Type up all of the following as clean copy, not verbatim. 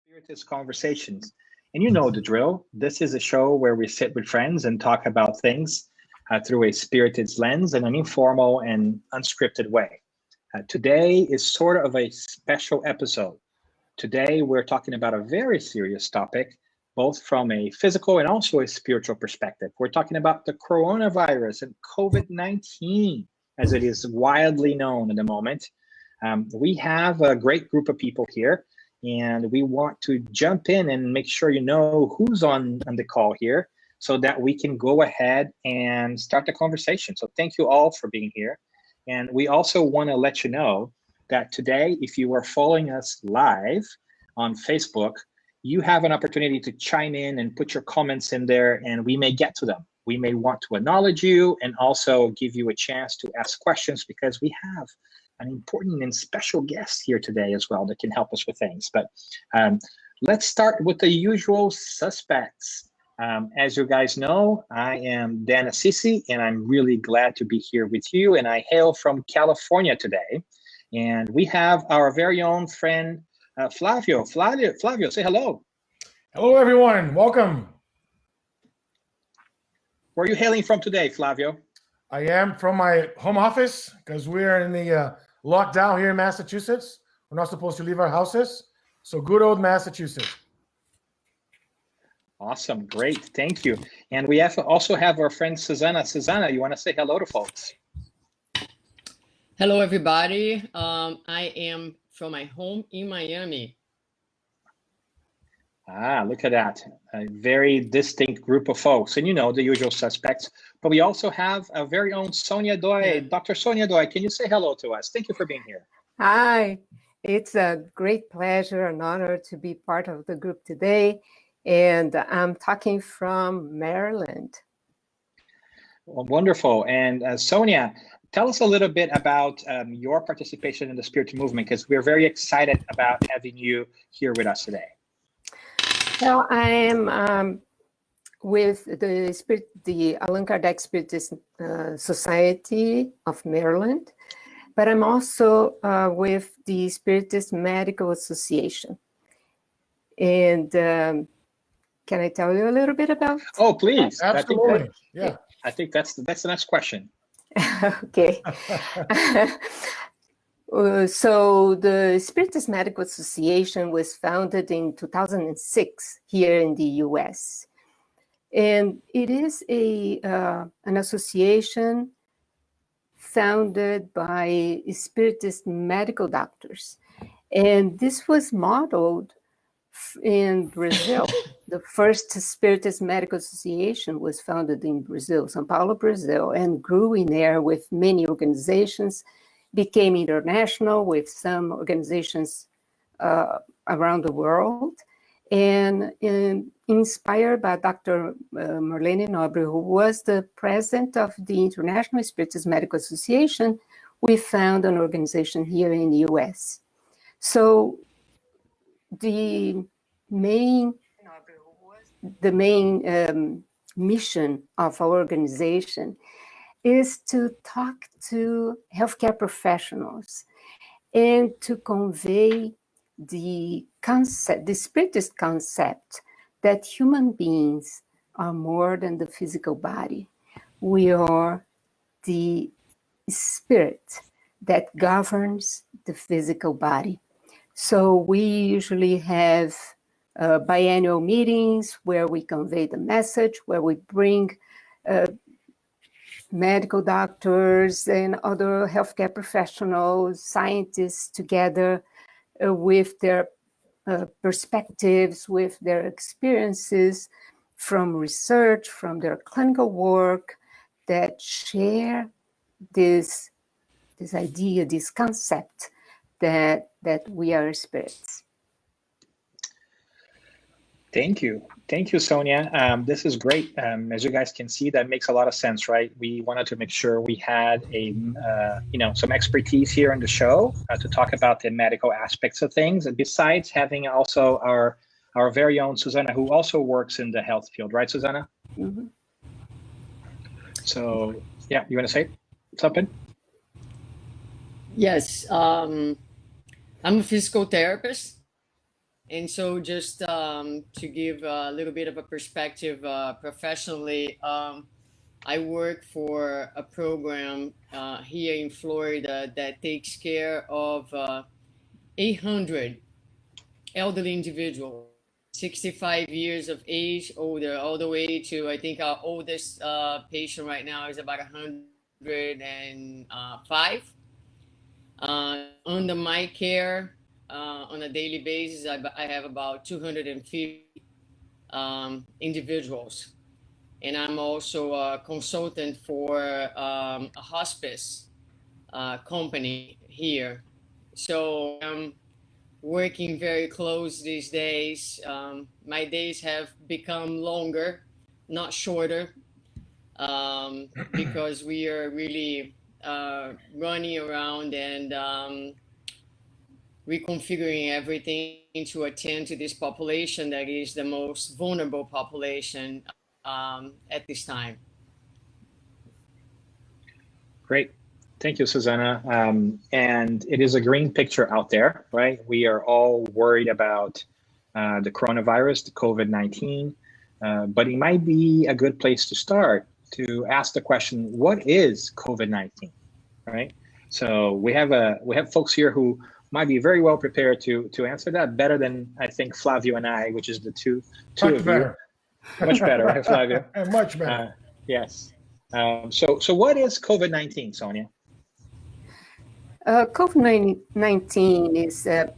Spiritist Conversations. And you know the drill. This is a show where we sit with friends and talk about things through a Spiritist lens in an informal and unscripted way. Today is sort of a special episode. Today, we're talking about a very serious topic, both from a physical and also a spiritual perspective. We're talking about the coronavirus and COVID-19, as it is widely known at the moment. We have a great group of people here, and we want to jump in and make sure you know who's on the call here so that we can go ahead and start the conversation. So thank you all for being here. And we also want to let you know that today, if you are following us live on Facebook, you have an opportunity to chime in and put your comments in there, and we may get to them. We may want to acknowledge you and also give you a chance to ask questions, because we have an important and special guest here today as well that can help us with things. But let's start with the usual suspects. As you guys know, I am Dan Assisi, and I'm really glad to be here with you. And I hail from California today. And we have our very own friend, Flavio. Flavio, say hello. Hello, everyone. Welcome. Where are you hailing from today, Flavio? I am from my home office because we're in the lockdown here in Massachusetts. We're not supposed to leave our houses. So good old Massachusetts. Awesome. Great. Thank you. And we also have our friend Suzana. Suzana, you want to say hello to folks? Hello, everybody. I am from my home in Miami. Ah, look at that. A very distinct group of folks. And you know, the usual suspects. But we also have our very own Sonia Doi. Dr. Sonia Doi, can you say hello to us? Thank you for being here. Hi. It's a great pleasure and honor to be part of the group today. And I'm talking from Maryland. Well, wonderful. And Sonia, tell us a little bit about your participation in the spiritual movement, because we're very excited about having you here with us today. So I am with the Allan Kardec Spiritist Society of Maryland, but I'm also with the Spiritist Medical Association. And can I tell you a little bit about? Oh, please. Absolutely. I think that's the next question. Okay. So the Spiritist Medical Association was founded in 2006 here in the US. And it is an association founded by Spiritist medical doctors. And this was modeled in Brazil. The first Spiritist Medical Association was founded in Brazil, São Paulo, Brazil, and grew in there with many organizations, became international with some organizations around the world, and inspired by Dr. Marlene Nobre, who was the president of the International Spiritist Medical Association, we found an organization here in the US. So the main mission of our organization is to talk to healthcare professionals and to convey the concept, the Spiritist concept, that human beings are more than the physical body. We are the spirit that governs the physical body. So we usually have biannual meetings where we convey the message, where we bring medical doctors and other healthcare professionals, scientists together with their perspectives, with their experiences from research, from their clinical work, that share this idea, this concept that we are spirits. Thank you, Sonia. This is great. As you guys can see, that makes a lot of sense, right? We wanted to make sure we had some expertise here on the show to talk about the medical aspects of things, and besides having also our very own Suzana, who also works in the health field, right, Suzana? Mm-hmm. So, yeah, you want to say something? Yes, I'm a physical therapist. And so just to give a little bit of a perspective professionally, I work for a program here in Florida that takes care of 800 elderly individuals, 65 years of age, older, all the way to, I think our oldest patient right now is about 105. Under my care on a daily basis, I have about 250 individuals. And I'm also a consultant for a hospice company here. So I'm working very close these days. My days have become longer, not shorter, because we are really running around and reconfiguring everything to attend to this population that is the most vulnerable population at this time. Great. Thank you, Suzana. And it is a green picture out there, right? We are all worried about the coronavirus, the COVID-19, but it might be a good place to start to ask the question, what is COVID-19, right? So we have folks here who might be very well prepared to answer that better than I think Flavio and I, which is the two of you. Much better, right, Flavio? Much better. Yes. So what is COVID-19, Sonia? COVID-19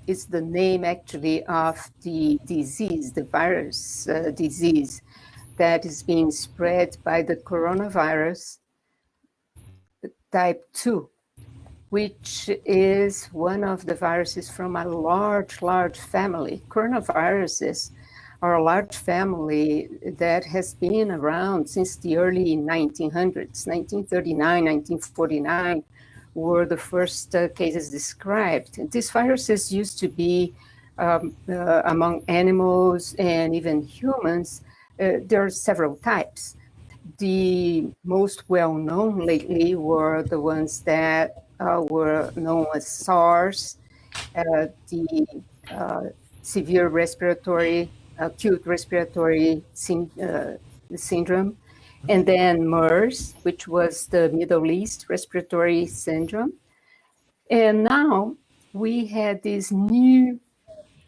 is the name actually of the disease, the virus disease that is being spread by the coronavirus type 2, which is one of the viruses from a large family. Coronaviruses are a large family that has been around since the early 1900s. 1939, 1949 were the first cases described. These viruses used to be among animals and even humans. There are several types. The most well-known lately were the ones that were known as SARS, the severe respiratory, acute respiratory syndrome, and then MERS, which was the Middle East respiratory syndrome. And now we had this new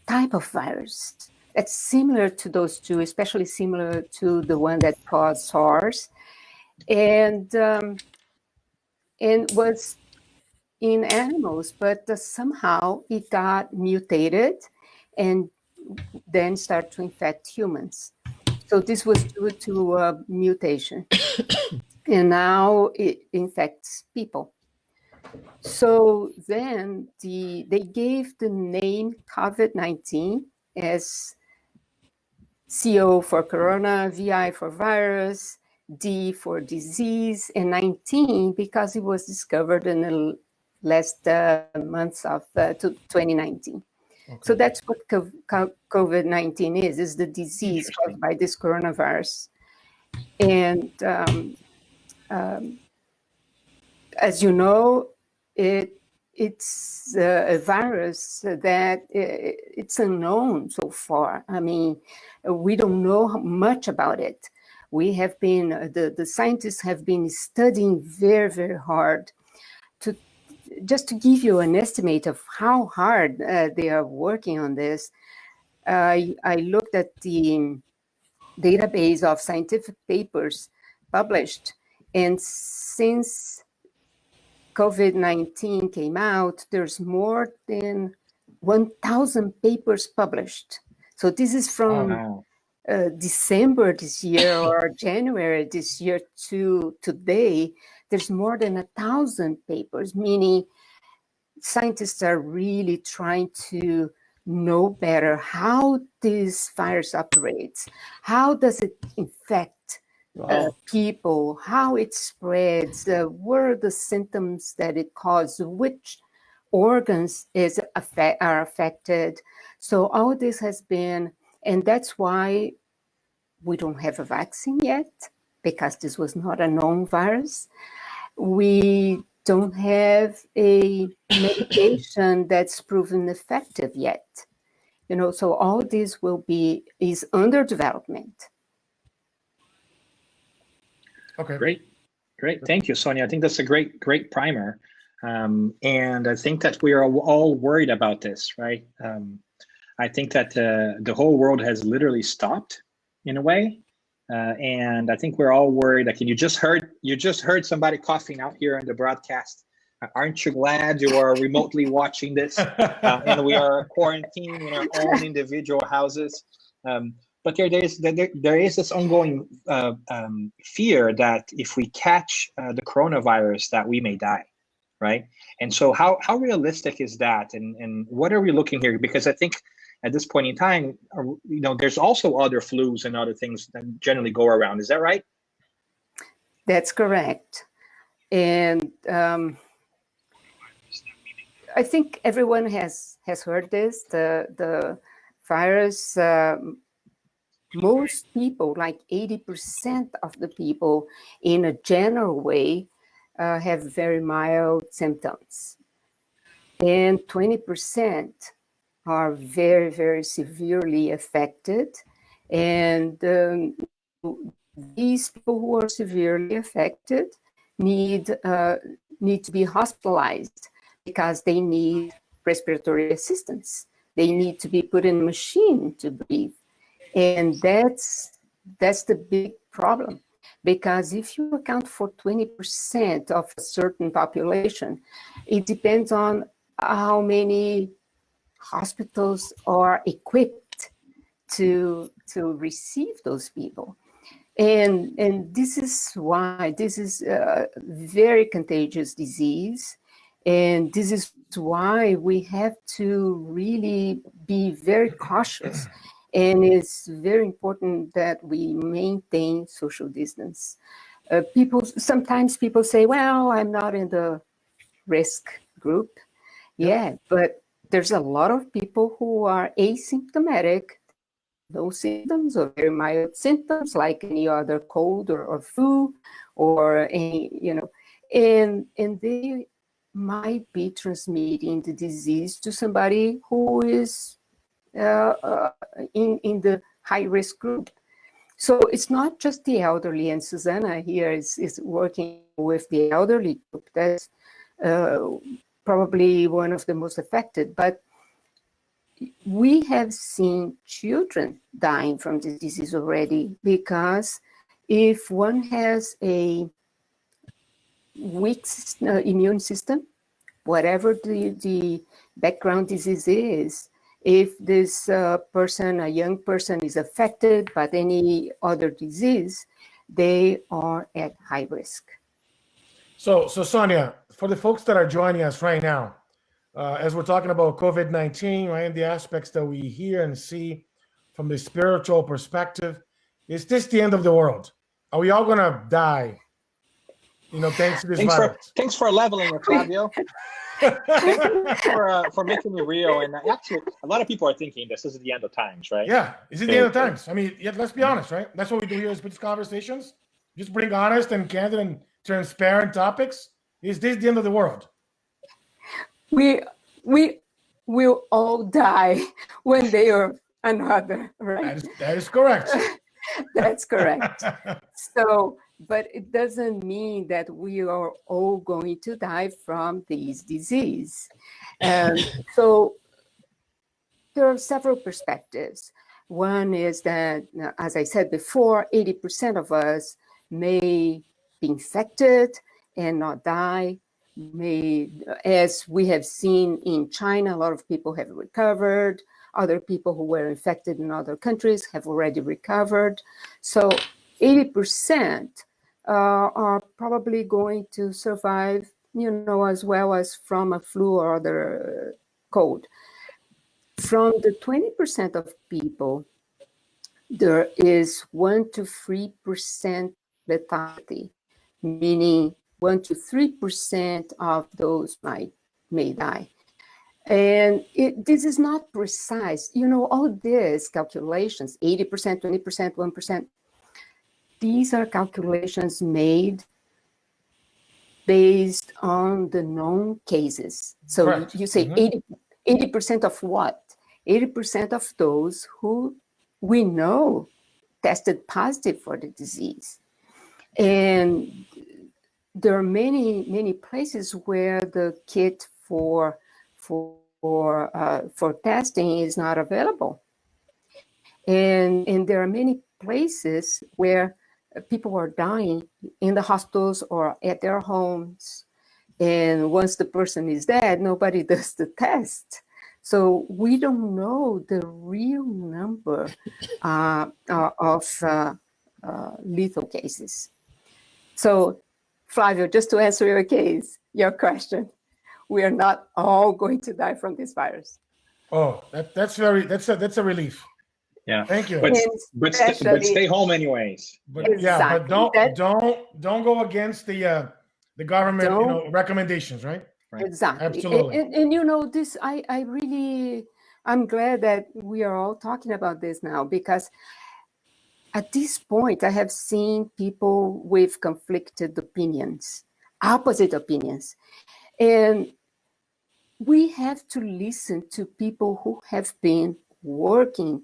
type of virus that's similar to those two, especially similar to the one that caused SARS, and was in animals, but somehow it got mutated and then started to infect humans. So this was due to a mutation, and now it infects people. So then they gave the name COVID-19 as CO for corona, VI for virus, D for disease, and 19 because it was discovered in the last months of 2019. Okay. So that's what COVID-19 is the disease caused by this coronavirus. And as you know, it's a virus that it's unknown so far. I mean, we don't know much about it. We have been, the scientists have been studying very, very hard just to give you an estimate of how hard they are working on this. I looked at the database of scientific papers published, and since COVID-19 came out, there's more than 1,000 papers published. So this is from December this year or January this year to today. There's more than 1,000 papers, meaning scientists are really trying to know better how this virus operates. How does it infect people? How it spreads? What are the symptoms that it causes? Which organs are affected? So all this has been, and that's why we don't have a vaccine yet, because this was not a known virus. We don't have a medication that's proven effective yet. so all this is under development. Okay. Great. Thank you, Sonia. I think that's a great primer. And I think that we are all worried about this, right? I think that the whole world has literally stopped in a way. And I think we're all worried. Like, you just heard somebody coughing out here in the broadcast. Aren't you glad you are remotely watching this? And we are quarantined in our own individual houses. But there is this ongoing fear that if we catch the coronavirus, that we may die, right? And so how realistic is that? And what are we looking here? Because I think at this point in time, there's also other flus and other things that generally go around. Is that right? That's correct. And I think everyone has heard this. The virus, most people, like 80% of the people in a general way, have very mild symptoms. And 20% are very, very severely affected. And these people who are severely affected need to be hospitalized because they need respiratory assistance. They need to be put in a machine to breathe. And that's the big problem, because if you account for 20% of a certain population, it depends on how many hospitals are equipped to receive those people. And this is why this is a very contagious disease. And this is why we have to really be very cautious. And it's very important that we maintain social distance. Sometimes people say, well, I'm not in the risk group. Yeah, but there's a lot of people who are asymptomatic, no symptoms or very mild symptoms like any other cold or flu or any, and they might be transmitting the disease to somebody who is in the high-risk group. So it's not just the elderly, and Suzana here is working with the elderly group. That's probably one of the most affected, but we have seen children dying from this disease already, because if one has a weak immune system, whatever the background disease is, if this person, a young person, is affected by any other disease, they are at high risk. So Sonia, for the folks that are joining us right now, as we're talking about COVID-19, right, and the aspects that we hear and see from the spiritual perspective, is this the end of the world? Are we all going to die, thanks to this virus? Thanks for leveling it, Flavio. Thanks for making me real. And actually, a lot of people are thinking this is the end of times, right? Yeah, is it the end of times? I mean, let's be honest, right? That's what we do here is Spiritist Conversations. Just bring honest and candid and transparent topics. Is this the end of the world? We will all die one day or another, right? That is correct. That's correct. So, but it doesn't mean that we are all going to die from this disease. So there are several perspectives. One is that, as I said before, 80% of us may be infected and not die. As we have seen in China, a lot of people have recovered. Other people who were infected in other countries have already recovered. So 80% are probably going to survive, as well as from a flu or other cold. From the 20% of people, there is 1 to 3% lethality, meaning 1 to 3% of those may die. And this is not precise. All these calculations, 80%, 20%, 1%, these are calculations made based on the known cases. So Correct. you say 80% of what? 80% of those who we know tested positive for the disease. And there are many places where the kit for testing is not available. And there are many places where people are dying in the hospitals or at their homes. And once the person is dead, nobody does the test. So we don't know the real number of lethal cases. So Flavio, just to answer your question, we are not all going to die from this virus. Oh, that's a relief. Yeah. Thank you. But stay home anyways. But exactly. But don't go against the government recommendations, right? Exactly. Absolutely. And this, I'm glad that we are all talking about this now, because at this point I have seen people with conflicted opinions, opposite opinions. And we have to listen to people who have been working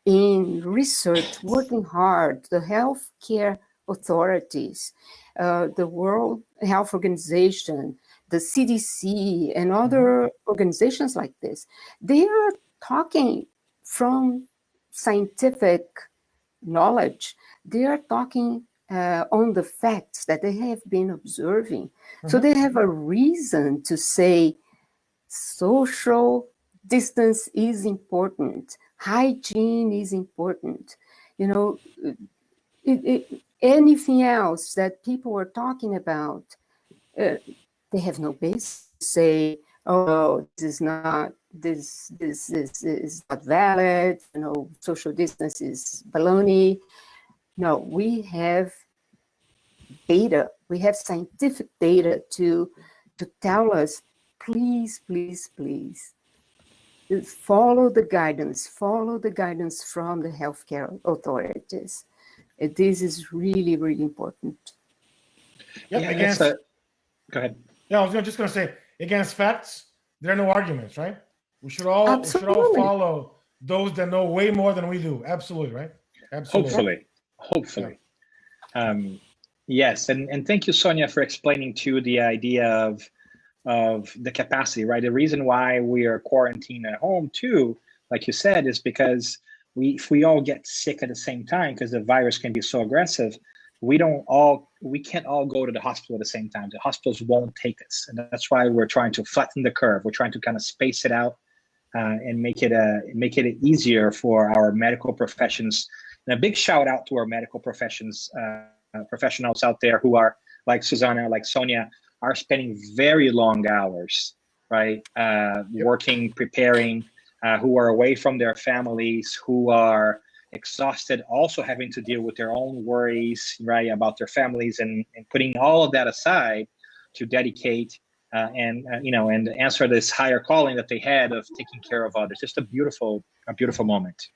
in research, working hard, the healthcare authorities, the World Health Organization, the CDC, and other organizations like this. They are talking from scientific knowledge. They are talking on the facts that they have been observing. So they have a reason to say social distance is important. Hygiene is important. Anything else that people are talking about, they have no basis to say, "Oh, this is not valid." Social distance is baloney. No, we have data. We have scientific data to tell us, please, please, please, follow the guidance from the healthcare authorities. This is really, really important. Yep, go ahead. Yeah, I was just going to say, against facts, there are no arguments, right? We should all follow those that know way more than we do. Absolutely, right? Absolutely. Hopefully. Yeah. Yes, and thank you, Sonia, for explaining too the idea of the capacity, right? The reason why we are quarantined at home too, like you said, is because if we all get sick at the same time, because the virus can be so aggressive, we can't all go to the hospital at the same time. The hospitals won't take us, and that's why we're trying to flatten the curve. We're trying to kind of space it out and make it easier for our medical professions. And a big shout out to our medical professionals out there who are like Suzana, like Sonia, are spending very long hours, right? Working, preparing, who are away from their families, who are exhausted, also having to deal with their own worries, right, about their families, and putting all of that aside to dedicate and answer this higher calling that they had of taking care of others. Just a beautiful moment.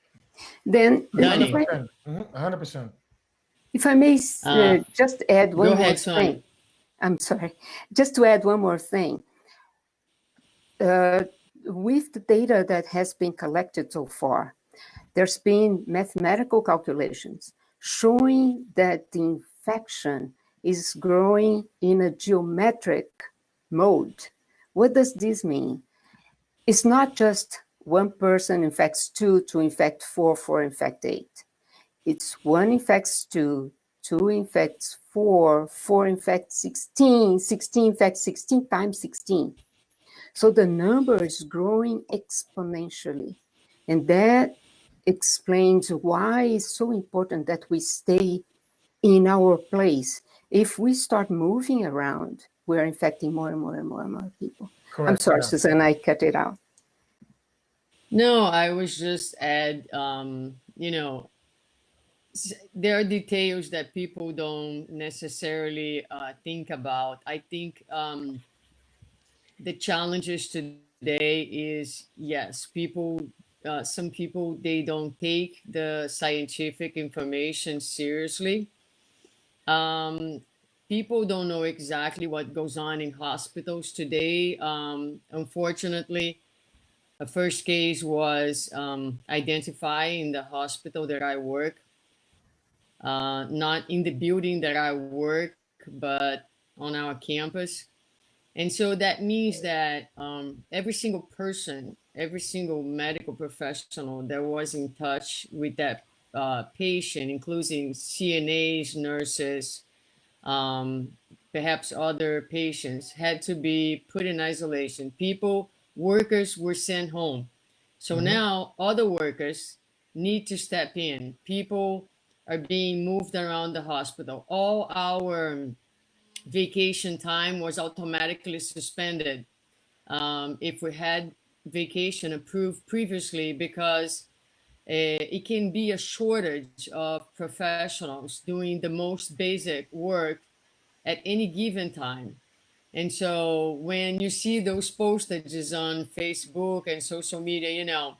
Then 100%. If I may just add one more Sonia. thing. I'm sorry. Just to add one more thing. With the data that has been collected so far, there's been mathematical calculations showing that the infection is growing in a geometric mode. What does this mean? It's not just one person infects 2, 2 infect 4, 4 infect 8. It's 1 infects 2, 2 infects 4, 4 infects 16, 16 infects 16 times 16. So the number is growing exponentially. And that explains why it's so important that we stay in our place. If we start moving around, we're infecting more and more and more and more people. Correct. I'm sorry, Suzanne, I cut it out. No, I was just add, there are details that people don't necessarily think about. I think the challenges today is, yes, some people, they don't take the scientific information seriously. People don't know exactly what goes on in hospitals today. Unfortunately, A first case was identified in the hospital that I work, not in the building that I work, but on our campus. And so that means that every single person, every single medical professional that was in touch with that patient, including CNAs, nurses, perhaps other patients, had to be put in isolation. Workers were sent home. So now other workers need to step in. People are being moved around the hospital. All our vacation time was automatically suspended if we had vacation approved previously, because it can be a shortage of professionals doing the most basic work at any given time. And so when you see those postages on Facebook and social media, you know,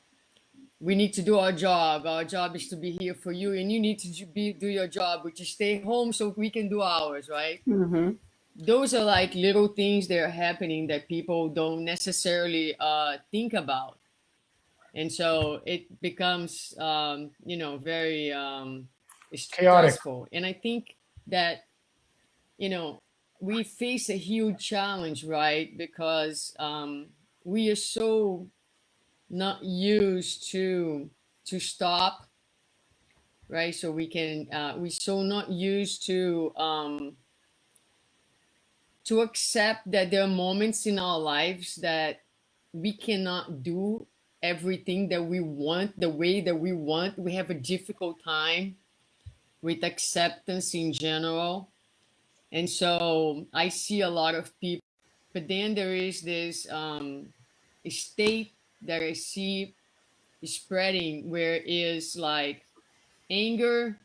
we need to do our job. Our job is to be here for you, and you need to do your job, which is stay home so we can do ours, right? Mm-hmm. Those are like little things that are happening that people don't necessarily think about. And so it becomes, you know, very Chaotic. stressful. And I think that, you know, we face a huge challenge, right? Because we are so not used to stop, right? So we're so not used to accept that there are moments in our lives that we cannot do everything that we want the way that we want. We have a difficult time with acceptance in general. And so I see a lot of people, but then there is this state that I see spreading where is like anger,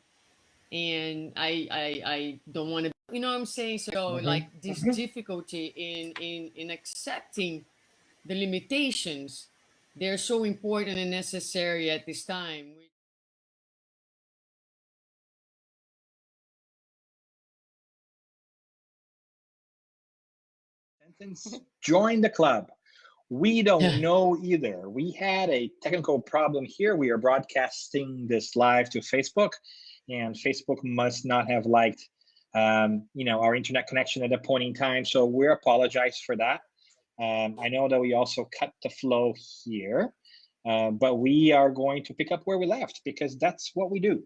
and I don't want to, you know what I'm saying? So like this difficulty in accepting the limitations, they're so important and necessary at this time. Sentence, join the club. We don't know either. We had a technical problem here. We are broadcasting this live to Facebook, and Facebook must not have liked, you know, our internet connection at a point in time. So we apologize for that. I know that we also cut the flow here, but we are going to pick up where we left, because that's what we do.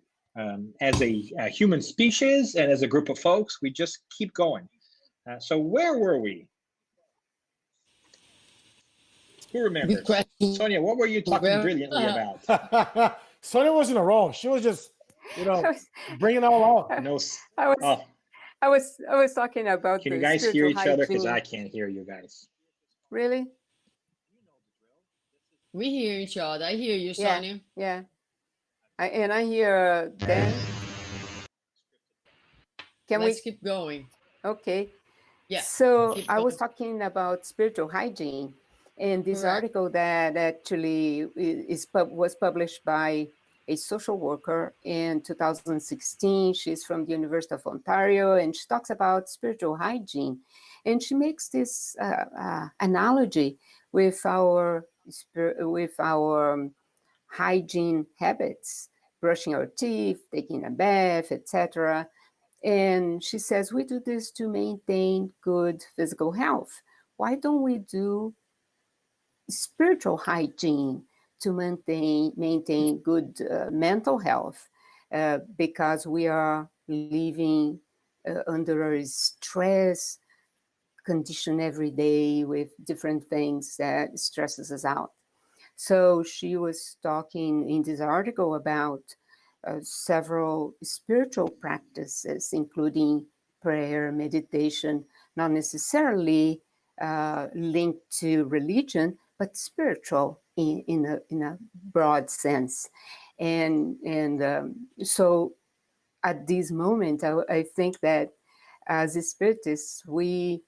As a human species and as a group of folks, we just keep going. So where were we? Who remembers? Good question. Sonia, what were you talking brilliantly about? Sonia wasn't a wrong. She was just, you know, bringing it all out. No. I was talking about. Can the you guys hear each spiritual other? Because hygiene. I can't hear you guys. Really? We hear each other. I hear you, Sonia. Yeah. I hear Dan. Let's keep going. Okay. Yeah. So I was talking about spiritual hygiene, and this Correct. article that actually was published by a social worker in 2016. She's from the University of Ontario, and she talks about spiritual hygiene, and she makes this analogy with our hygiene habits, brushing our teeth, taking a bath, etc. And she says, we do this to maintain good physical health. Why don't we do spiritual hygiene to maintain good mental health? Because we are living under a stress condition every day with different things that stresses us out. So she was talking in this article about several spiritual practices, including prayer, meditation, not necessarily linked to religion, but spiritual in a broad sense. And so at this moment, I think that as spiritists, we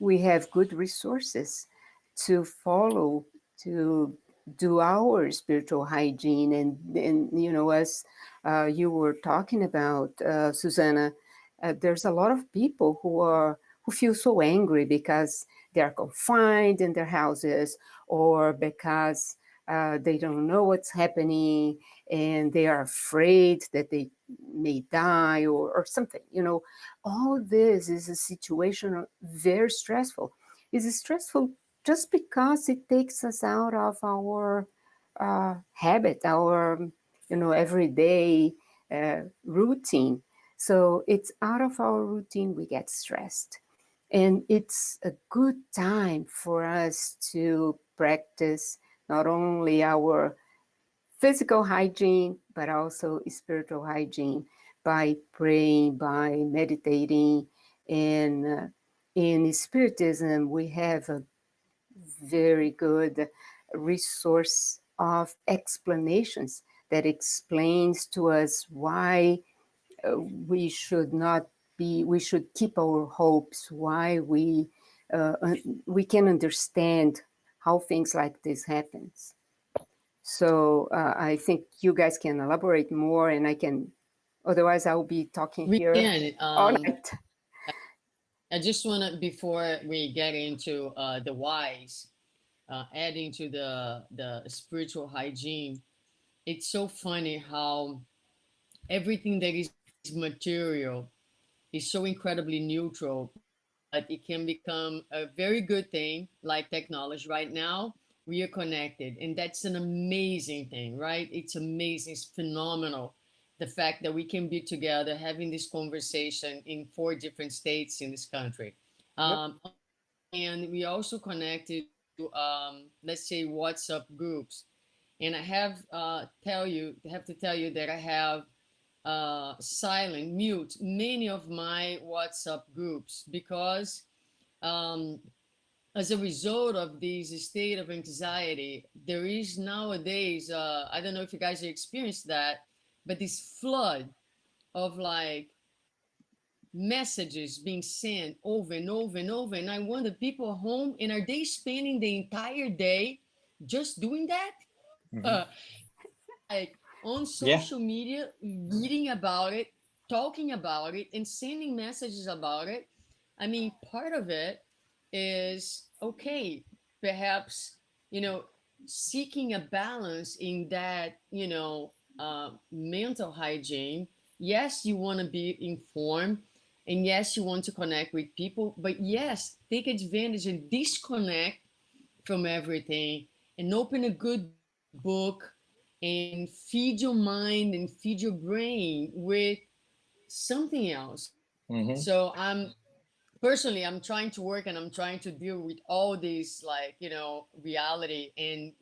have good resources to follow, to do our spiritual hygiene. And you know, as you were talking about, Suzana, there's a lot of people who feel so angry because they're confined in their houses, or because they don't know what's happening and they are afraid that they may die or something. All this is a situation very stressful. It's stressful just because it takes us out of our habit, our everyday routine. So it's out of our routine, we get stressed. And it's a good time for us to practice not only our physical hygiene, but also spiritual hygiene by praying, by meditating. And in Spiritism, we have a very good resource of explanations that explains to us why we should keep our hopes, why we can understand how things like this happens. So I think you guys can elaborate more, and otherwise I'll be talking We here can. all night. I just want to, before we get into the whys, adding to the spiritual hygiene, it's so funny how everything that is material is so incredibly neutral, but it can become a very good thing, like technology. Right now, we are connected, and that's an amazing thing, right? It's amazing, it's phenomenal. The fact that we can be together having this conversation in 4 different states in this country. And we also connected to, let's say, WhatsApp groups. And I have to tell you that I have mute many of my WhatsApp groups because as a result of this state of anxiety, there is nowadays, I don't know if you guys have experienced that, but this flood of like messages being sent over and over and over. And I wonder, people are home, and are they spending the entire day just doing that? Like on social media, reading about it, talking about it, and sending messages about it. I mean, part of it is okay, perhaps, seeking a balance in that, mental hygiene. Yes, you want to be informed, and yes, you want to connect with people, but yes, take advantage and disconnect from everything and open a good book and feed your mind and feed your brain with something else. So I'm trying to work, and I'm trying to deal with all this, like, reality. And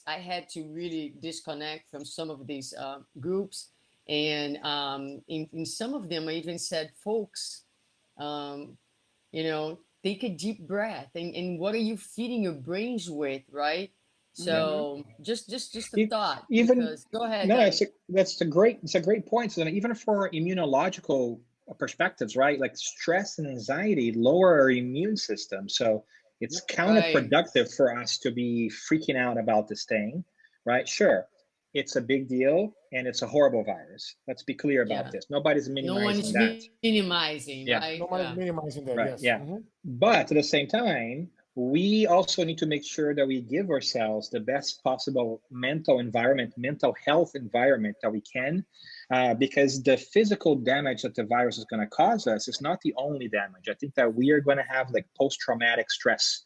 I had to really disconnect from some of these groups. And in some of them, I even said, folks, take a deep breath. And what are you feeding your brains with, right? So just a thought. Go ahead. No, it's a great point. So even for immunological perspectives, right? Like stress and anxiety lower our immune system. So it's counterproductive for us to be freaking out about this thing, right? Sure, it's a big deal and it's a horrible virus. Let's be clear about this. Nobody's minimizing that. Minimizing, right? Nobody's minimizing that, right. yes. Yeah. But at the same time, we also need to make sure that we give ourselves the best possible mental health environment that we can, because the physical damage that the virus is going to cause us is not the only damage. I think that we are going to have like post-traumatic stress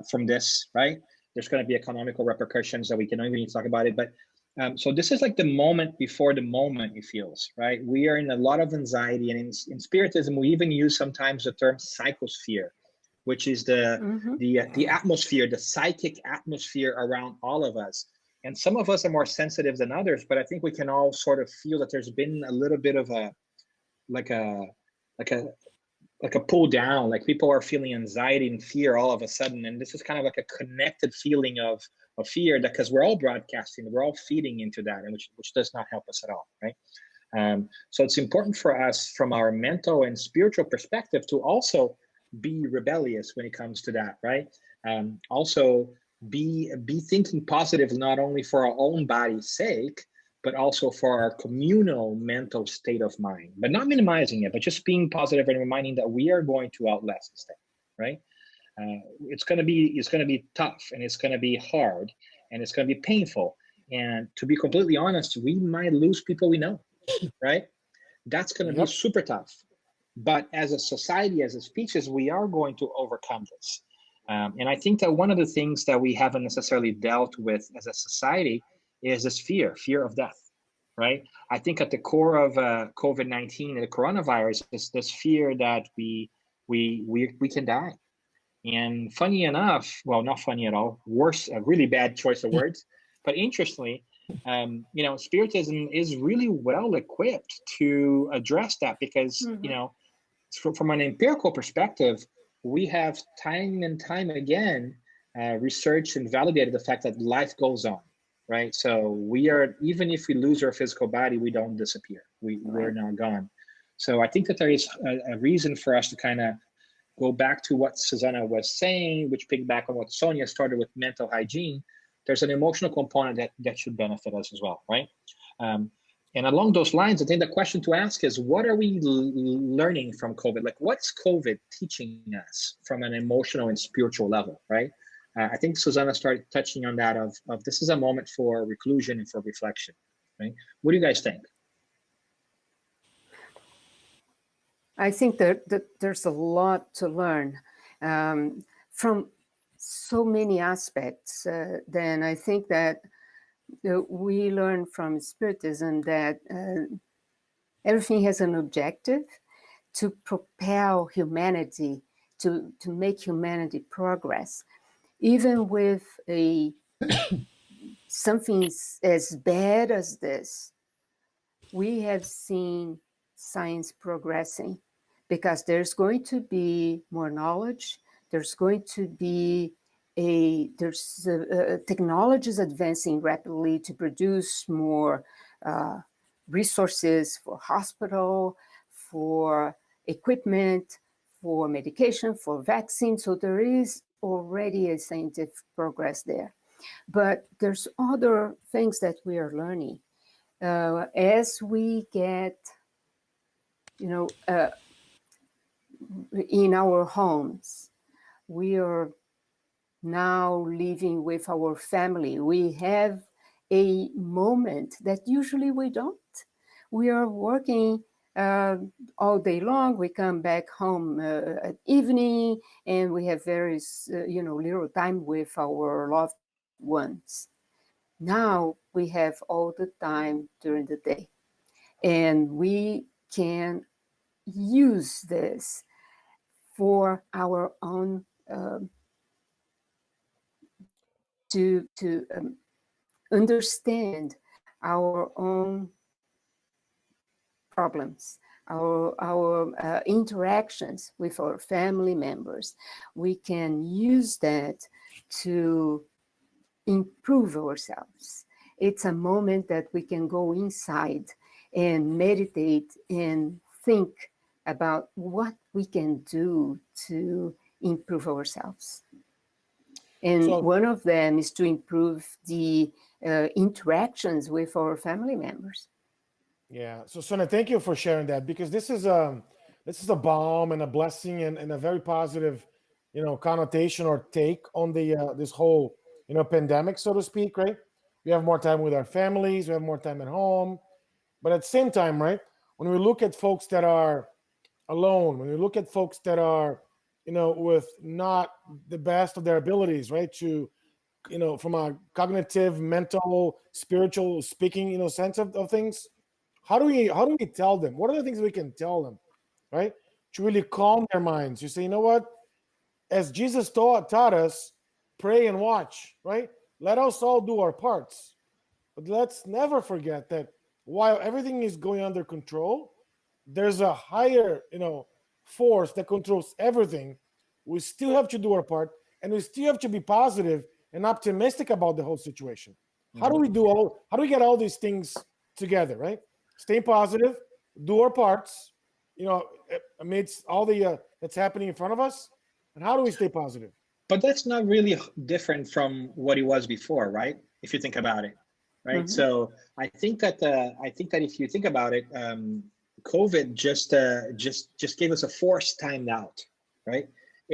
from this, right? There's going to be economical repercussions that we can even need to talk about it. But so this is like the moment before the moment, it feels, right? We are in a lot of anxiety, and in Spiritism, we even use sometimes the term psychosphere, which is the atmosphere, the psychic atmosphere around all of us. And some of us are more sensitive than others, but I think we can all sort of feel that there's been a little bit of a pull down, like people are feeling anxiety and fear all of a sudden. And this is kind of like a connected feeling of fear, that because we're all broadcasting, we're all feeding into that, and which does not help us at all, right? So it's important for us from our mental and spiritual perspective to also be rebellious when it comes to that, right? Also be thinking positive, not only for our own body's sake, but also for our communal mental state of mind, but not minimizing it, but just being positive and reminding that we are going to outlast this thing, right? It's going to be tough, and it's going to be hard, and it's going to be painful. And to be completely honest, we might lose people we know, right? That's going to be super tough. But as a society, as a species, we are going to overcome this. And I think that one of the things that we haven't necessarily dealt with as a society is this fear of death, right? I think at the core of COVID-19 and the coronavirus is this fear that we can die. And funny enough, well, not funny at all, worse, a really bad choice of words, but interestingly, Spiritism is really well equipped to address that because, from an empirical perspective, we have time and time again researched and validated the fact that life goes on, right? So we are, even if we lose our physical body, we don't disappear. We're not gone. So I think that there is a reason for us to kind of go back to what Suzana was saying, which piggyback on what Sonia started with mental hygiene. There's an emotional component that should benefit us as well, right? And along those lines, I think the question to ask is, what are we learning from COVID? Like, what's COVID teaching us from an emotional and spiritual level, right? I think Suzana started touching on that of this is a moment for reclusion and for reflection, right? What do you guys think? I think that there's a lot to learn from so many aspects. Then I think that we learn from Spiritism that everything has an objective to propel humanity, to make humanity progress. Even with something as bad as this, we have seen science progressing because there's going to be more knowledge. There's going to be technology is advancing rapidly to produce more resources for hospital, for equipment, for medication, for vaccine. So there is already a scientific progress there. But there's other things that we are learning. As we get, in our homes, we are now living with our family. We have a moment that usually we don't. We are working all day long. We come back home at evening, and we have very, little time with our loved ones. Now we have all the time during the day, and we can use this for our own to understand our own problems, our interactions with our family members. We can use that to improve ourselves. It's a moment that we can go inside and meditate and think about what we can do to improve ourselves. And one of them is to improve the interactions with our family members. Yeah. So Sonia, thank you for sharing that, because this is a balm and a blessing and a very positive, connotation or take on the this whole pandemic, so to speak, right? We have more time with our families, we have more time at home, but at the same time, right, when we look at folks that are alone, when we look at folks that are with not the best of their abilities, right, to from a cognitive, mental, spiritual speaking sense of things, how do we tell them? What are the things we can tell them, right, to really calm their minds? You say, you know what, as Jesus taught us, pray and watch, right? Let us all do our parts, but let's never forget that while everything is going under control, there's a higher force that controls everything. We still have to do our part, and we still have to be positive and optimistic about the whole situation. How do we get all these things together, right? Stay positive, do our parts, amidst all the that's happening in front of us. And how do we stay positive? But that's not really different from what it was before, right? If you think about it, right? Mm-hmm. So I think that if you think about it, COVID just gave us a forced timed out, right?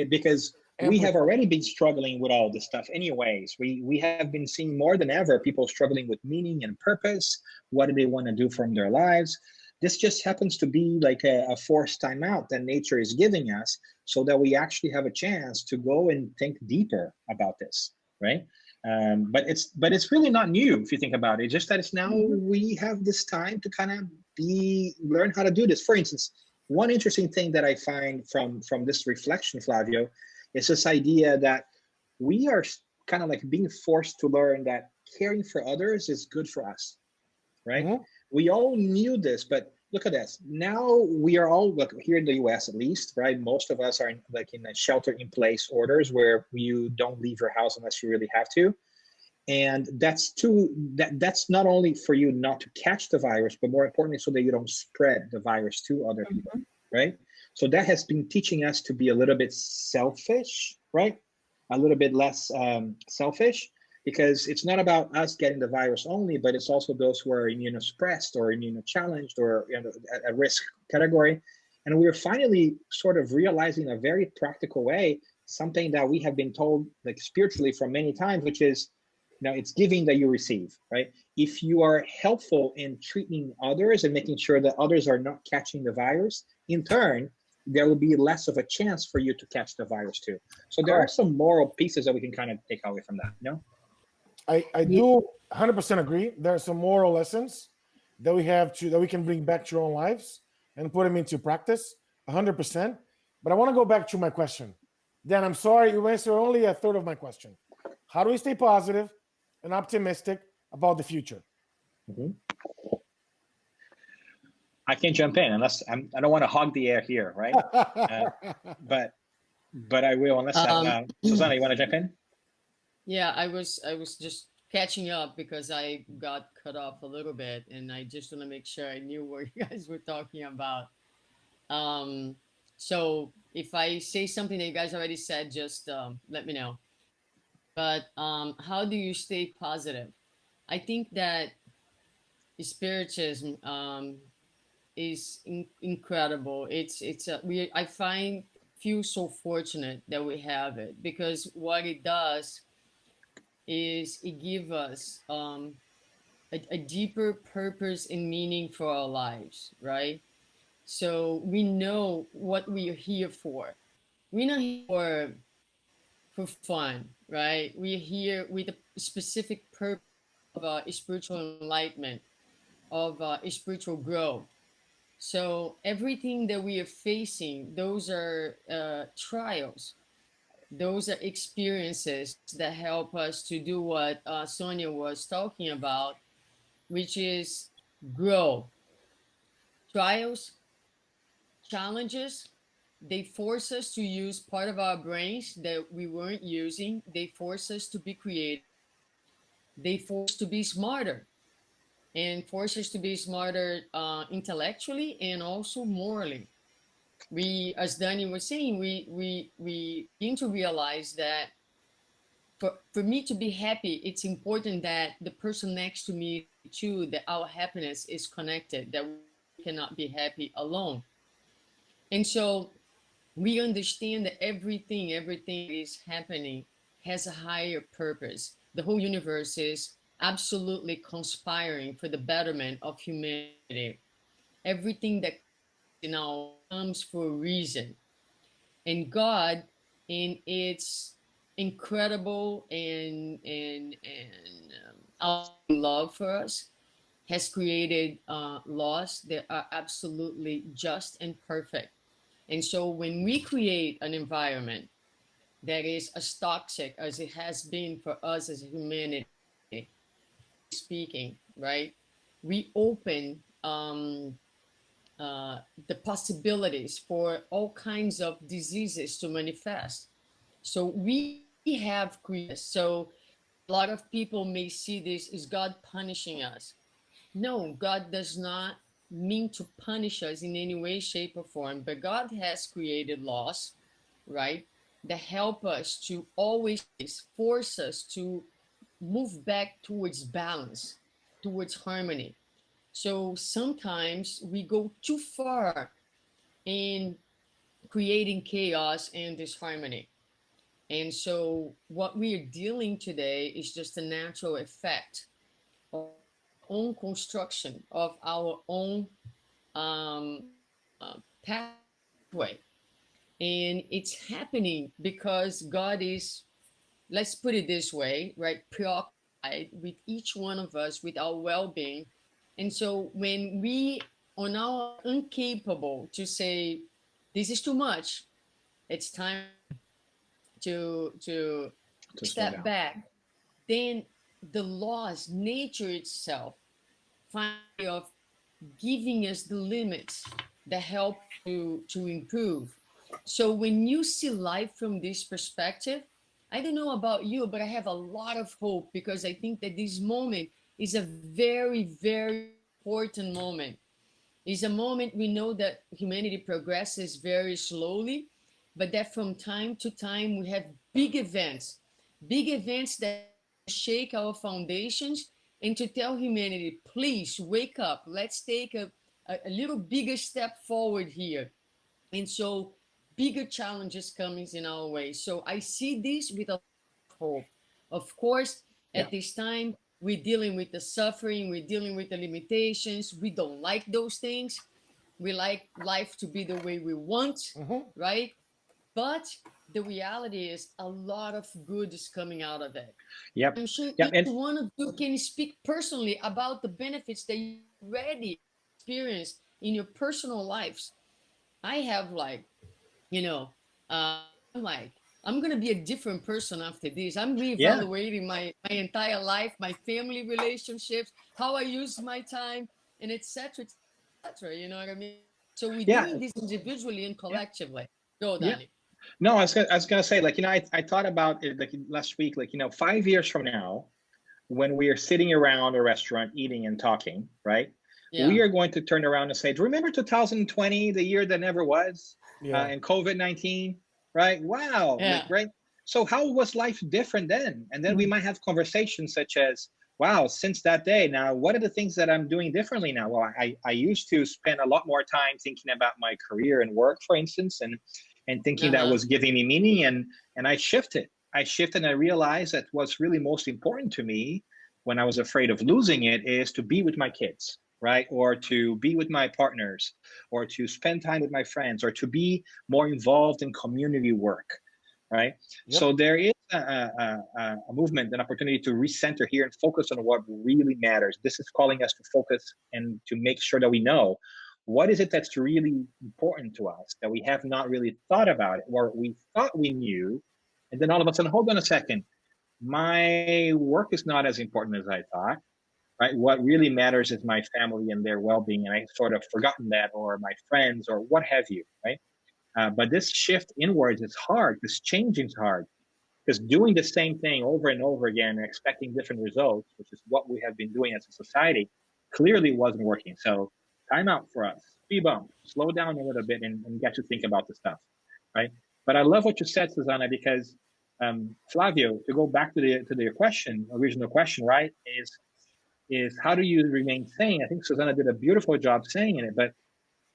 Because we have already been struggling with all this stuff anyways. We have been seeing more than ever people struggling with meaning and purpose. What do they want to do from their lives? This just happens to be like a forced timeout that nature is giving us so that we actually have a chance to go and think deeper about this, right? But it's really not new if you think about it. It's just that it's now we have this time to kind of learn how to do this. For instance, one interesting thing that I find from this reflection, Flavio, is this idea that we are kind of like being forced to learn that caring for others is good for us, right? We all knew this, but look at this. Now we are all, look, here in the US at least, right? Most of us are in a shelter-in-place orders where you don't leave your house unless you really have to. And that's not only for you not to catch the virus, but more importantly, so that you don't spread the virus to other people, right? So that has been teaching us to be a little bit selfish, right? A little bit less selfish, because it's not about us getting the virus only, but it's also those who are immunosuppressed or immunochallenged or at risk category. And we're finally sort of realizing in a very practical way something that we have been told like spiritually from many times, which is, it's giving that you receive, right? If you are helpful in treating others and making sure that others are not catching the virus, in turn, there will be less of a chance for you to catch the virus too. So there are some moral pieces that we can kind of take away from that, I do 100% agree. There are some moral lessons that we can bring back to our own lives and put them into practice, 100%. But I want to go back to my question. Dan, I'm sorry, you answered only a third of my question. How do we stay positive and optimistic about the future? I can jump in unless I don't want to hog the air here, right? But I will unless Suzana, you want to jump in? Yeah, I was just catching up because I got cut off a little bit, and I just want to make sure I knew what you guys were talking about. So if I say something that you guys already said, just let me know. But how do you stay positive? I think that Spiritism is incredible. I feel so fortunate that we have it, because what it does is it gives us a deeper purpose and meaning for our lives, right? So we know what we are here for. We're not here for fun, right? We're here with a specific purpose of spiritual enlightenment, of spiritual growth. So everything that we are facing, those are trials. Those are experiences that help us to do what Sonia was talking about, which is grow. Trials, challenges, they force us to use part of our brains that we weren't using. They force us to be creative. They force us to be smarter, and force us to be smarter intellectually and also morally. We, as Danny was saying, we begin to realize that for me to be happy, it's important that the person next to me too, that our happiness is connected, that we cannot be happy alone. And so we understand that everything is happening has a higher purpose. The whole universe is absolutely conspiring for the betterment of humanity. Everything that comes for a reason. And God, in its incredible and love for us, has created laws that are absolutely just and perfect. And so when we create an environment that is as toxic as it has been for us as humanity, speaking, right, we open the possibilities for all kinds of diseases to manifest. So we have created. So a lot of people may see this as God punishing us. No, God does not mean to punish us in any way, shape, or form, but God has created laws, right, that help us to always force us to move back towards balance, towards harmony. So sometimes we go too far in creating chaos and disharmony. And so what we are dealing today is just a natural effect of own construction of our own pathway. And it's happening because God is, let's put it this way, right, preoccupied with each one of us, with our well-being. And so when we are now incapable to say, this is too much, it's time to step back, then the laws, nature itself, finally of giving us the limits that help to improve. So when you see life from this perspective, I don't know about you, but I have a lot of hope, because I think that this moment is a very, very important moment. It's a moment we know that humanity progresses very slowly, but that from time to time we have big events that shake our foundations, and to tell humanity, please wake up. Let's take a little bigger step forward here. And so bigger challenges coming in our way. So I see this with a lot of hope. Of course, at this time, we're dealing with the suffering, we're dealing with the limitations. We don't like those things. We like life to be the way we want, right? But the reality is a lot of good is coming out of it. Yep. I'm sure Yep. each one of you can speak personally about the benefits that you already experienced in your personal lives. I have I'm going to be a different person after this. I'm reevaluating my entire life, my family relationships, how I use my time, and etc. etc. You know what I mean? So we're doing this individually and collectively. Go, Danny. No, I was gonna say, like, I thought about it like last week, like, 5 years from now, when we are sitting around a restaurant eating and talking, right? Yeah. We are going to turn around and say, do you remember 2020, the year that never was, and COVID-19, right? Wow, like, right? So how was life different then? And then we might have conversations such as, wow, since that day, now, what are the things that I'm doing differently now? Well, I used to spend a lot more time thinking about my career and work, for instance, and thinking that was giving me meaning, and I shifted. And I realized that what's really most important to me when I was afraid of losing it is to be with my kids, right? Or to be with my partners, or to spend time with my friends, or to be more involved in community work, right? So there is a movement, an opportunity to recenter here and focus on what really matters. This is calling us to focus and to make sure that we know what is it that's really important to us that we have not really thought about it, or we thought we knew, and then all of a sudden, hold on a second, my work is not as important as I thought, right? What really matters is my family and their well-being, and I sort of forgotten that, or my friends, or what have you, right? But this shift inwards is hard. This changing is hard, because doing the same thing over and over again and expecting different results, which is what we have been doing as a society, clearly wasn't working. So time out for us, speed bump, slow down a little bit, and get to think about the stuff, right? But I love what you said, Suzana, because Flavio, to go back to the original question, right, is how do you remain sane? I think Suzana did a beautiful job saying it, but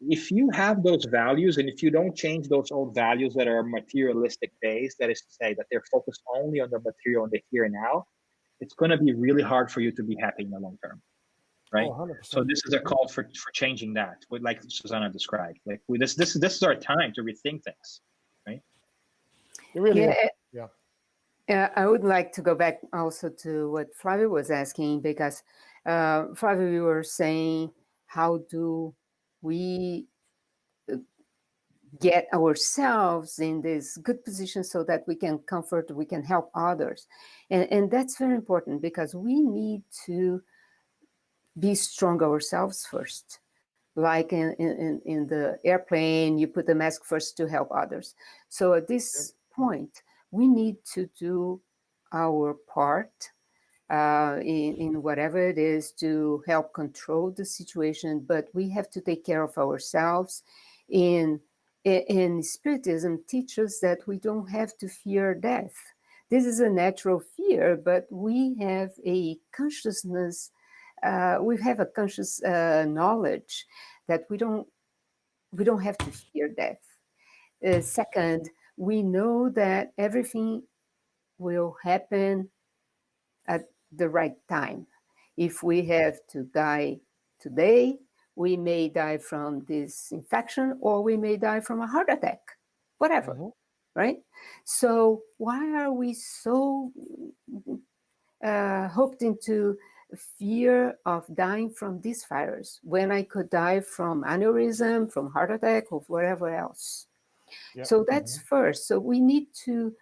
if you have those values, and if you don't change those old values that are materialistic based, that is to say that they're focused only on the material and the here and now, it's going to be really hard for you to be happy in the long term, right? So this is a call for changing that, like Suzana described. Like this is our time to rethink things, right? It really is. I would like to go back also to what Flavio was asking, because Flavio, you were saying, how do we get ourselves in this good position so that we can comfort, we can help others? And that's very important, because we need to be strong ourselves first. Like in the airplane, you put the mask first to help others. So at this point, we need to do our part in whatever it is to help control the situation, but we have to take care of ourselves. In Spiritism teaches that we don't have to fear death. This is a natural fear, but we have a consciousness, we have a conscious knowledge that we don't have to fear death. Second, we know that everything will happen at the right time. If we have to die today, we may die from this infection, or we may die from a heart attack, whatever, right? So why are we so hooked into fear of dying from this virus when I could die from aneurysm, from heart attack, or whatever else? Yep. So that's first. So we need to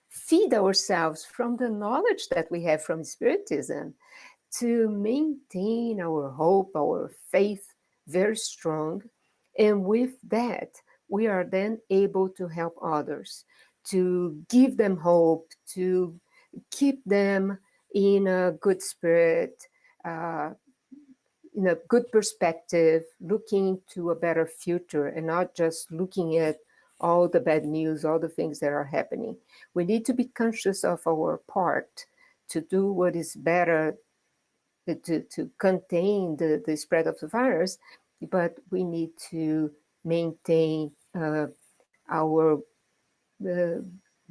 feed ourselves from the knowledge that we have from Spiritism to maintain our hope, our faith very strong. And with that, we are then able to help others, to give them hope, to keep them in a good spirit, in a good perspective, looking to a better future and not just looking at all the bad news, all the things that are happening. We need to be conscious of our part to do what is better to contain the spread of the virus, but we need to maintain our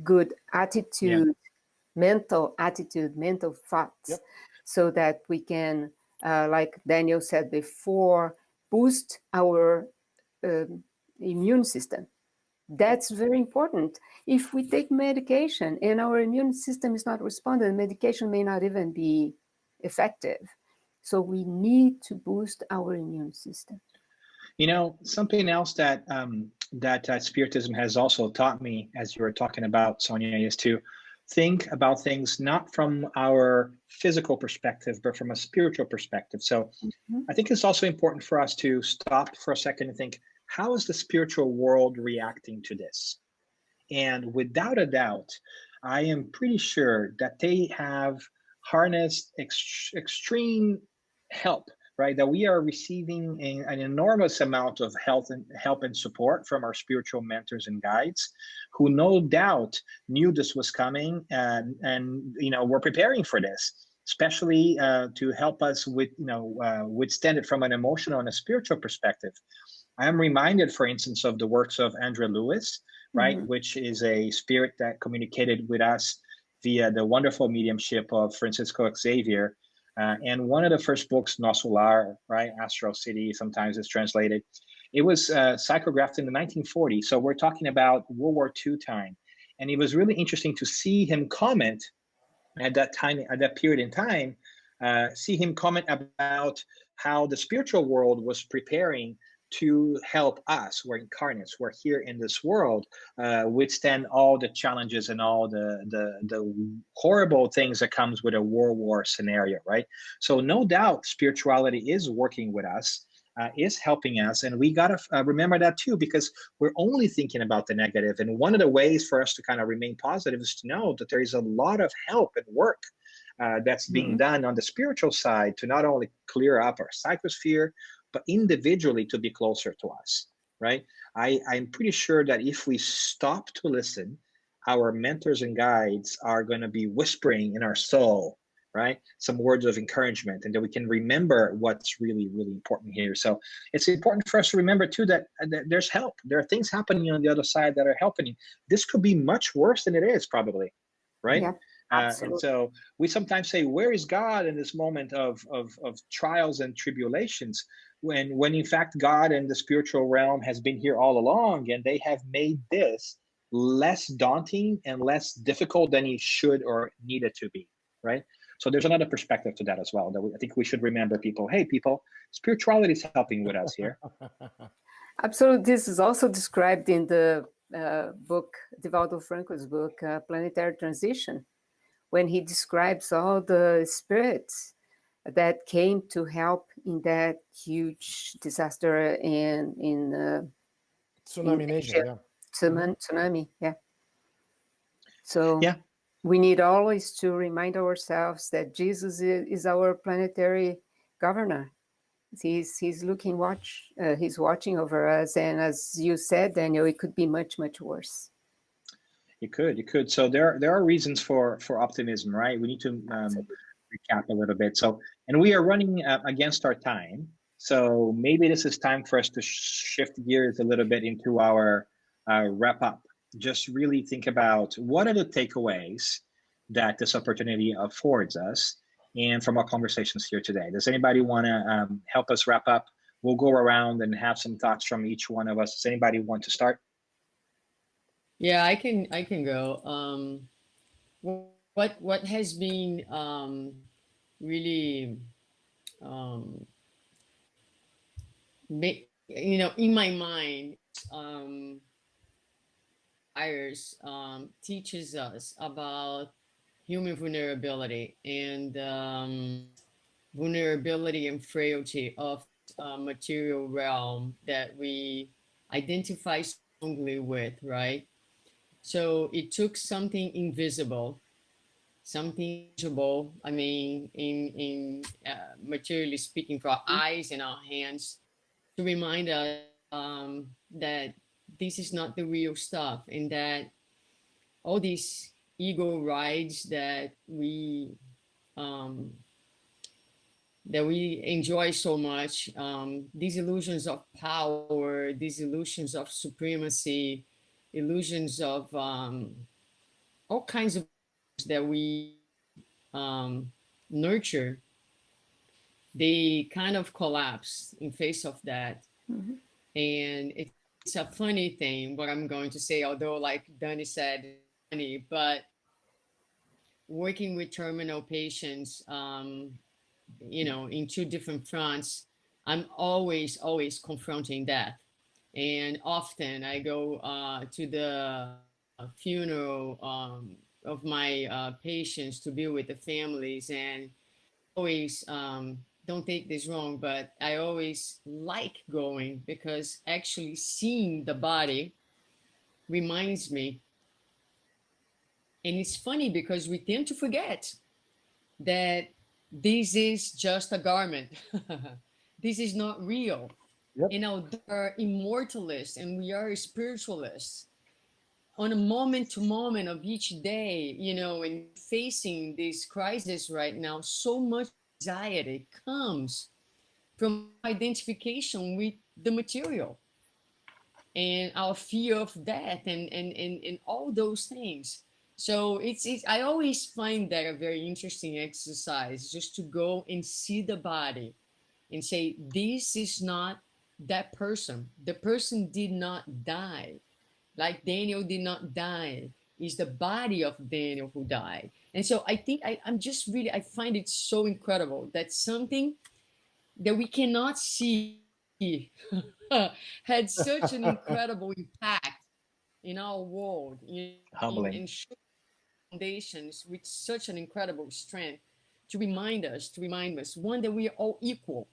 good attitude, mental attitude, mental thoughts, so that we can, like Daniel said before, boost our immune system. That's very important. If we take medication and our immune system is not responding, medication may not even be effective. So we need to boost our immune system. You know, something else that Spiritism has also taught me, as you were talking about, Sonia, is to think about things not from our physical perspective, but from a spiritual perspective. So I think it's also important for us to stop for a second and think, how is the spiritual world reacting to this? And without a doubt, I am pretty sure that they have harnessed extreme help, right? That we are receiving an enormous amount of help and support from our spiritual mentors and guides, who no doubt knew this was coming and were preparing for this, especially to help us with withstand it from an emotional and a spiritual perspective. I am reminded, for instance, of the works of Andrea Lewis, right, which is a spirit that communicated with us via the wonderful mediumship of Francisco Xavier. And one of the first books, Nosso Lar, right, Astral City, sometimes it's translated. It was psychographed in the 1940s. So we're talking about World War II time. And it was really interesting to see him comment at that time, at that period in time, see him comment about how the spiritual world was preparing to help us. We're incarnates, we're here in this world, withstand all the challenges and all the horrible things that comes with a world war scenario, right? So no doubt spirituality is working with us, is helping us, and we gotta remember that too, because we're only thinking about the negative. And one of the ways for us to kind of remain positive is to know that there is a lot of help and work that's being done on the spiritual side to not only clear up our psychosphere, but individually to be closer to us, right? I'm pretty sure that if we stop to listen, our mentors and guides are going to be whispering in our soul, right? Some words of encouragement, and that we can remember what's really, really important here. So it's important for us to remember too that there's help. There are things happening on the other side that are helping. This could be much worse than it is, probably, right? Yeah. And so we sometimes say, where is God in this moment of trials and tribulations? When in fact God and the spiritual realm has been here all along, and they have made this less daunting and less difficult than it should or needed to be, right? So there's another perspective to that as well, that I think we should remember, people. Hey, people, spirituality is helping with us here. Absolutely. This is also described in the book, Divaldo Franco's book, Planetary Transition, when he describes all the spirits that came to help in that huge disaster in Tsunami Nation, yeah. Tsunami, yeah. So we need always to remind ourselves that Jesus is our planetary governor. He's he's watching over us, and as you said, Daniel, it could be much, much worse. It could. So there are reasons for optimism, right? We need to recap a little bit. So, and we are running against our time. So maybe this is time for us to shift gears a little bit into our wrap up. Just really think about what are the takeaways that this opportunity affords us and from our conversations here today. Does anybody want to help us wrap up? We'll go around and have some thoughts from each one of us. Does anybody want to start? Yeah, I can go. What has been really in my mind, virus teaches us about human vulnerability and vulnerability and frailty of material realm that we identify strongly with, right? So it took something invisible, something visible. I mean, in materially speaking, for our eyes and our hands, to remind us that this is not the real stuff, and that all these ego rides that we enjoy so much, these illusions of power, these illusions of supremacy, illusions of all kinds of that we nurture, they kind of collapse in face of that. Mhm. And it's a funny thing what I'm going to say, although like Danny said, it's funny, but working with terminal patients, in two different fronts, I'm always confronting that. And often I go to the funeral of my patients to be with the families, and always, don't take this wrong, but I always like going because actually seeing the body reminds me. And it's funny because we tend to forget that this is just a garment. This is not real. Yep. They are immortalists and we are spiritualists. On a moment to moment of each day, and facing this crisis right now, so much anxiety comes from identification with the material and our fear of death and all those things. So it's I always find that a very interesting exercise, just to go and see the body and say, this is not that person. The person did not die. Like Daniel did not die. It's the body of Daniel who died. And so I think I'm just really, I find it so incredible that something that we cannot see had such an incredible impact in our world, Humbling. in foundations with such an incredible strength to remind us, one, that we are all equal.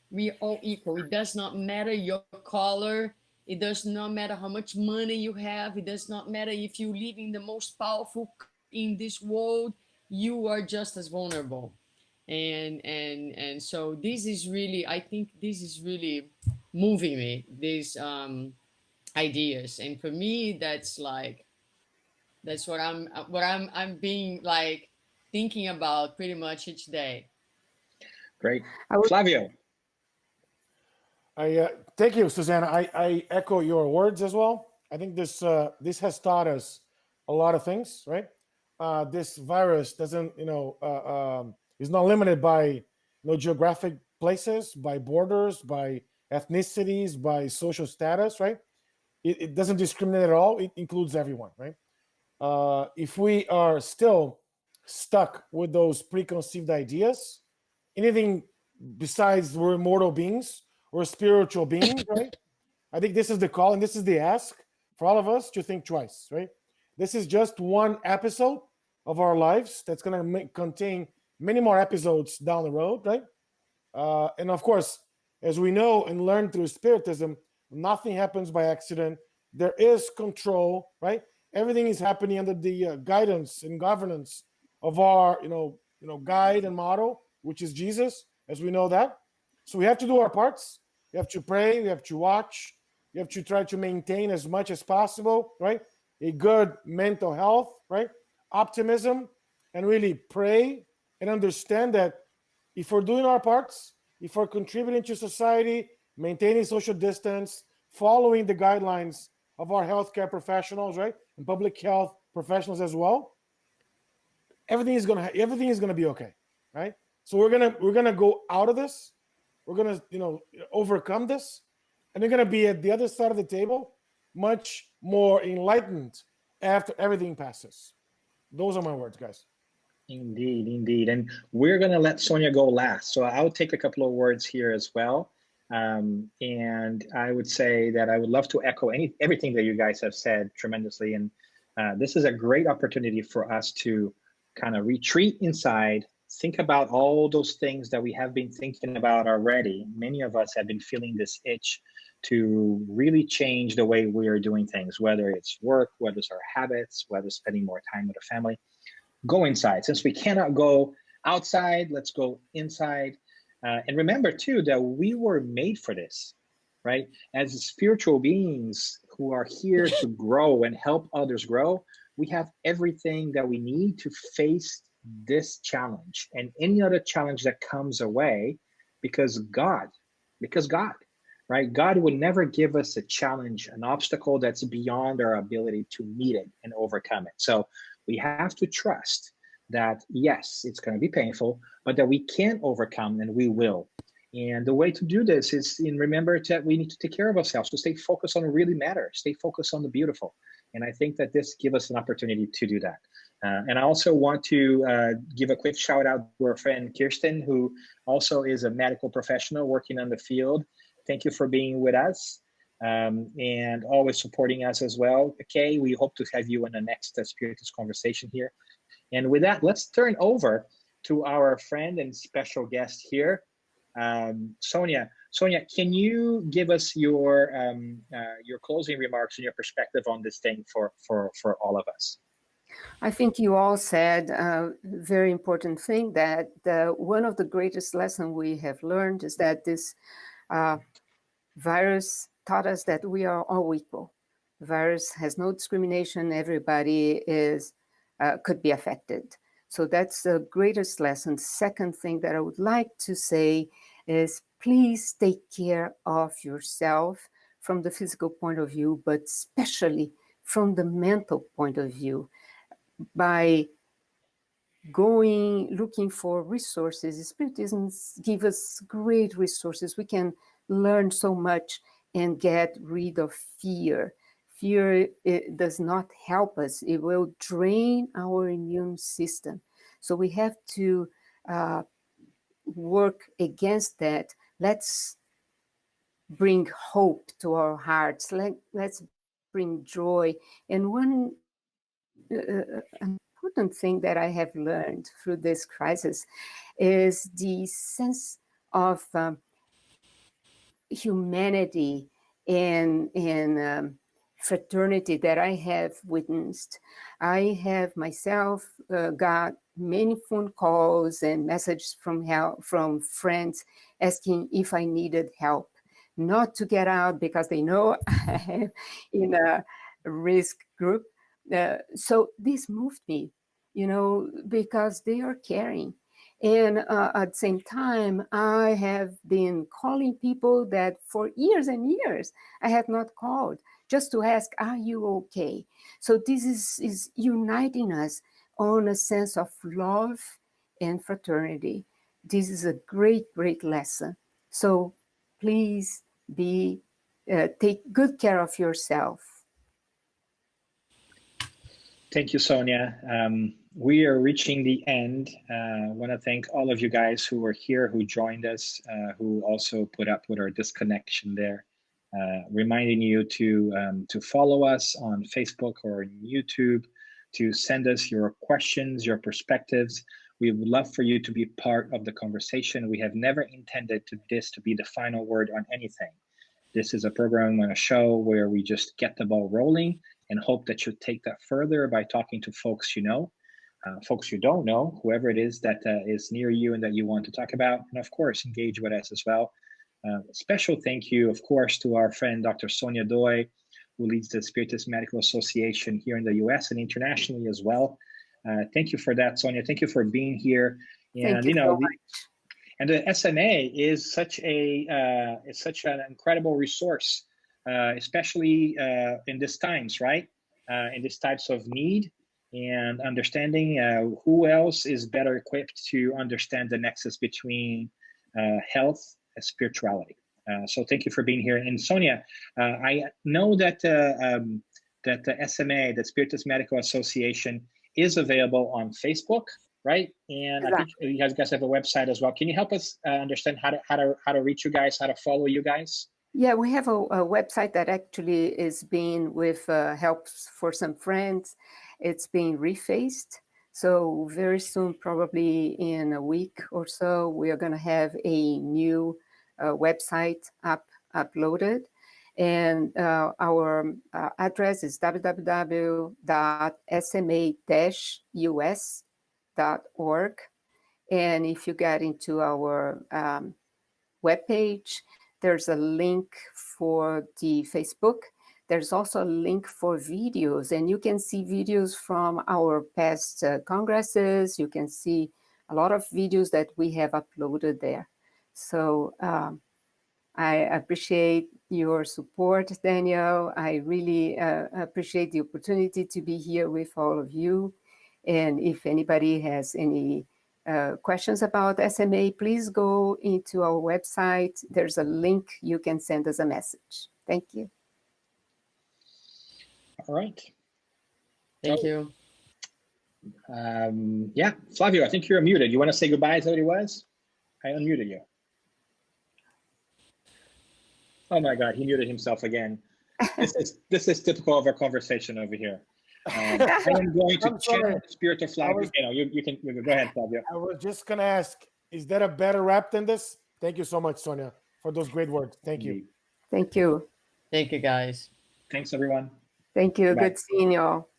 We are all equal. It does not matter your color. It does not matter how much money you have. It does not matter if you live in the most powerful in this world. You are just as vulnerable. And so this is really, I think this is really moving me, these ideas. And for me, that's what I'm being like thinking about pretty much each day. Great. I would- Flavio. Thank you, Suzana. I echo your words as well. I think this has taught us a lot of things, right? This virus doesn't, is not limited by geographic places, by borders, by ethnicities, by social status, right? It doesn't discriminate at all. It includes everyone, right? If we are still stuck with those preconceived ideas, anything besides we're immortal beings, we're spiritual beings, right? I think this is the call and this is the ask for all of us to think twice, right? This is just one episode of our lives that's going to contain many more episodes down the road, right? And of course, as we know and learn through Spiritism, nothing happens by accident. There is control, right? Everything is happening under the guidance and governance of our, guide and model, which is Jesus, as we know that. So we have to do our parts. We have to pray. We have to watch. You have to try to maintain as much as possible, right? A good mental health, right? Optimism, and really pray and understand that if we're doing our parts, if we're contributing to society, maintaining social distance, following the guidelines of our healthcare professionals, right, and public health professionals as well, everything is gonna be okay, right? So we're gonna go out of this. We're gonna overcome this, and we're gonna be at the other side of the table, much more enlightened after everything passes. Those are my words, guys. Indeed, indeed. And we're going to let Sonia go last. So I'll take a couple of words here as well. And I would say that I would love to echo everything that you guys have said tremendously. And this is a great opportunity for us to kind of retreat inside, think about all those things that we have been thinking about already. Many of us have been feeling this itch to really change the way we are doing things, whether it's work, whether it's our habits, whether it's spending more time with the family. Go inside. Since we cannot go outside, let's go inside. And remember too, that we were made for this, right? As spiritual beings who are here to grow and help others grow, we have everything that we need to face this challenge and any other challenge that comes our way, because God, right? God would never give us a challenge, an obstacle that's beyond our ability to meet it and overcome it. So we have to trust that, yes, it's going to be painful, but that we can overcome, and we will. And the way to do this is remember that we need to take care of ourselves, to stay focused on what really matters, stay focused on the beautiful. And I think that this gives us an opportunity to do that. And I also want to give a quick shout out to our friend Kirsten, who also is a medical professional working on the field. Thank you for being with us. And always supporting us as well. Okay, we hope to have you in the next Spiritist conversation here. And with that, let's turn over to our friend and special guest here, Sonia. Sonia, can you give us your closing remarks and your perspective on this thing for all of us? I think you all said a very important thing, that one of the greatest lessons we have learned is that this virus taught us that we are all equal. The virus has no discrimination. Everybody could be affected. So that's the greatest lesson. Second thing that I would like to say is, please take care of yourself from the physical point of view, but especially from the mental point of view, by looking for resources. Spiritism gives us great resources. We can learn so much and get rid of fear. Fear, it does not help us. It will drain our immune system. So we have to work against that. Let's bring hope to our hearts. Let's bring joy. And one important thing that I have learned through this crisis is the sense of humanity and fraternity that I have witnessed. I have myself got many phone calls and messages from friends asking if I needed help, not to get out because they know I am in a risk group. So this moved me, because they are caring. And at the same time, I have been calling people that for years and years I have not called, just to ask, are you okay? So this is uniting us on a sense of love and fraternity. This is a great, great lesson. So please take good care of yourself. Thank you, Sonia. We are reaching the end. I want to thank all of you guys who were here, who joined us, who also put up with our disconnection there. Reminding you to follow us on Facebook or YouTube, to send us your questions, your perspectives. We would love for you to be part of the conversation. We have never intended this to be the final word on anything. This is a program on a show where we just get the ball rolling and hope that you take that further by talking to folks you know, folks you don't know, whoever it is that is near you and that you want to talk about. And of course, engage with us as well. Special thank you, of course, to our friend, Dr. Sonia Doi, who leads the Spiritist Medical Association here in the US and internationally as well. Thank you for that, Sonia. Thank you for being here. And Thank you so much. And the SMA is such an incredible resource, especially in these times, right? In these types of need, and understanding who else is better equipped to understand the nexus between health and spirituality. So thank you for being here. And Sonia, I know that that the SMA, the Spiritist Medical Association, is available on Facebook, right? And I think you guys have a website as well. Can you help us understand how to reach you guys, how to follow you guys? Yeah, we have a website that actually is being with helps for some friends. It's being refaced. So very soon, probably in a week or so, we are going to have a new website uploaded. And our address is www.sma-us.org. And if you get into our webpage, there's a link for the Facebook. There's also a link for videos, and you can see videos from our past congresses. You can see a lot of videos that we have uploaded there. So I appreciate your support, Daniel. I really appreciate the opportunity to be here with all of you. And if anybody has any questions about SMA, please go into our website. There's a link. You can send us a message. Thank you. All right. Thank you. Yeah, Flavio, I think you're muted. You want to say goodbye to everybody was? I unmuted you. Oh my God, he muted himself again. This is typical of our conversation over here. I am going to channel the spirit of Flavio. You can go ahead, Flavio. I was just going to ask, is there a better rap than this? Thank you so much, Sonia, for those great words. Thank you. Thank you. Thank you, guys. Thanks, everyone. Thank you. Bye. Good seeing you all.